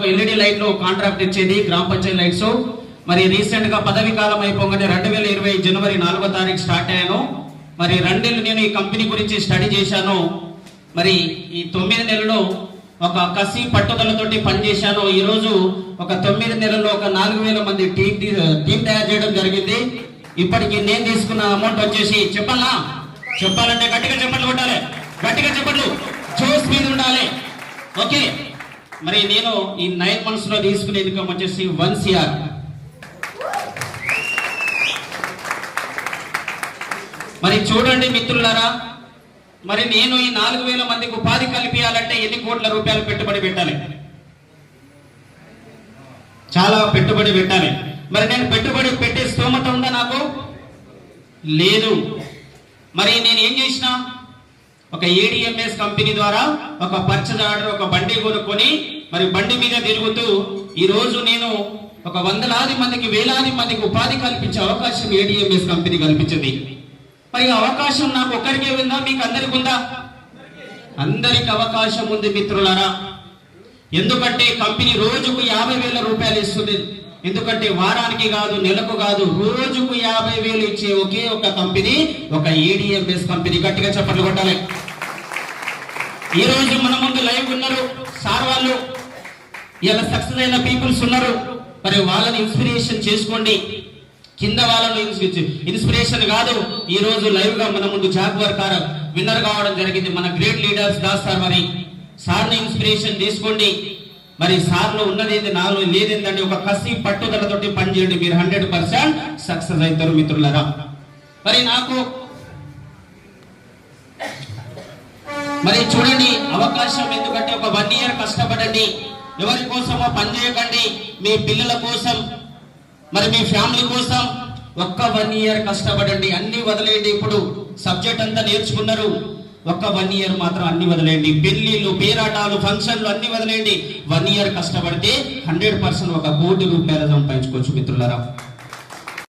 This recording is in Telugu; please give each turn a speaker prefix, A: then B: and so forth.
A: ఎల్ఈడి లైట్లు కాంట్రాక్ట్ ఇచ్చేది గ్రామ పంచాయతీ లైట్స్. మరి రీసెంట్ గా పదవి కాలం అయిపోగానే 2020 జనవరి 4వ తారీఖు స్టార్ట్ అయ్యాను. మరి 2 నెలలు నేను ఈ కంపెనీ గురించి స్టడీ చేశాను. మరి ఈ 9 నెలల్లో ఒక కసి పట్టుదలతోటి పనిచేశాను. ఈ రోజు ఒక 9 నెలల్లో ఒక 4000 మంది టీం తయారు చేయడం జరిగింది. ఇప్పటికి నేను తీసుకున్న అమౌంట్ వచ్చేసి చెప్పాలంటే గట్టిగా చెప్పట్లు కొట్టాలి, గట్టిగా చెప్పట్లు, జోస్ మీద ఉండాలి. ఓకే, మరి నేను ఈ 9 months లో తీసుకునే ఇన్కమ్ వచ్చేసి 1 CR. మరి చూడండి మిత్రులారా, మరి నేను ఈ 4000 మందికి ఉపాధి కల్పించాలంటే ఎన్ని కోట్ల రూపాయలు పెట్టుబడి పెట్టాలి? చాలా పెట్టుబడి పెట్టాలి. మరి నేను పెట్టుబడి పెట్టే స్తోమత ఉందా? నాకు లేదు. మరి నేను ఏం చేసిన, ఒక ADMS కంపెనీ ద్వారా ఒక పర్చేజ్ ఆర్డర్, ఒక బండి కొనుక్కొని మరి బండి మీద తిరుగుతూ ఈ రోజు నేను ఒక 100,000 మందికి, 1,000 మందికి ఉపాధి కల్పించే అవకాశం ADMS కంపెనీ కల్పించింది. మరి అవకాశం నాకు ఒక్కరికే ఉందా? మీకు అందరికి ఉందా? అందరికి అవకాశం ఉంది మిత్రులారా. ఎందుకంటే కంపెనీ రోజుకు 50,000 రూపాయలు ఇస్తుంది. ఎందుకంటే వారానికి కాదు, నెలకు కాదు, రోజుకు 50,000 ఇచ్చే ఒకే ఒక కంపెనీ ఒక ADMS కంపెనీ. గట్టిగా చప్పట్లు కొట్టాలి. ఈ రోజు మన ముందు లైవ్ ఉన్నారు సార్ వాళ్ళు, ఇలా సక్సెస్ అయిన పీపుల్స్ ఉన్నారు. మరి వాళ్ళని ఇన్స్పిరేషన్ చేసుకోండి. కింద వాళ్ళను ఇన్స్పిరేషన్ కాదు, ఈ రోజు లైవ్ గా మన ముందు జాగ్వర్ కార్ విన్నర్ కావడం జరిగింది మన గ్రేట్ లీడర్స్ దాస్ సార్. మరి సార్ని ఇన్స్పిరేషన్ తీసుకోండి. మరి సార్లో ఉన్నది నాలో లేదేంటంటే ఒక కసి పట్టుదలతోటి పనిచేయండి, మీరు 100% సక్సెస్ అవుతారు మిత్రులారా. మరి నాకు మరి చూడండి అవకాశం, ఎందుకంటే ఒక 1 year కష్టపడండి. ఎవరి కోసమో పనిచేయకండి, మీ పిల్లల కోసం, మరి మీ ఫ్యామిలీ కోసం ఒక్క 1 year కష్టపడండి. అన్ని వదిలేయండి. ఇప్పుడు సబ్జెక్ట్ అంతా నేర్చుకున్నారు, ఒక్క 1 year మాత్రం అన్ని వదిలేయండి. పెళ్లిళ్ళు, పేరాటాలు, ఫంక్షన్లు అన్ని వదిలేయండి. 1 year కష్టపడితే 100% 1 కోటి రూపాయలు సంపాదించుకోవచ్చు మిత్రులారా.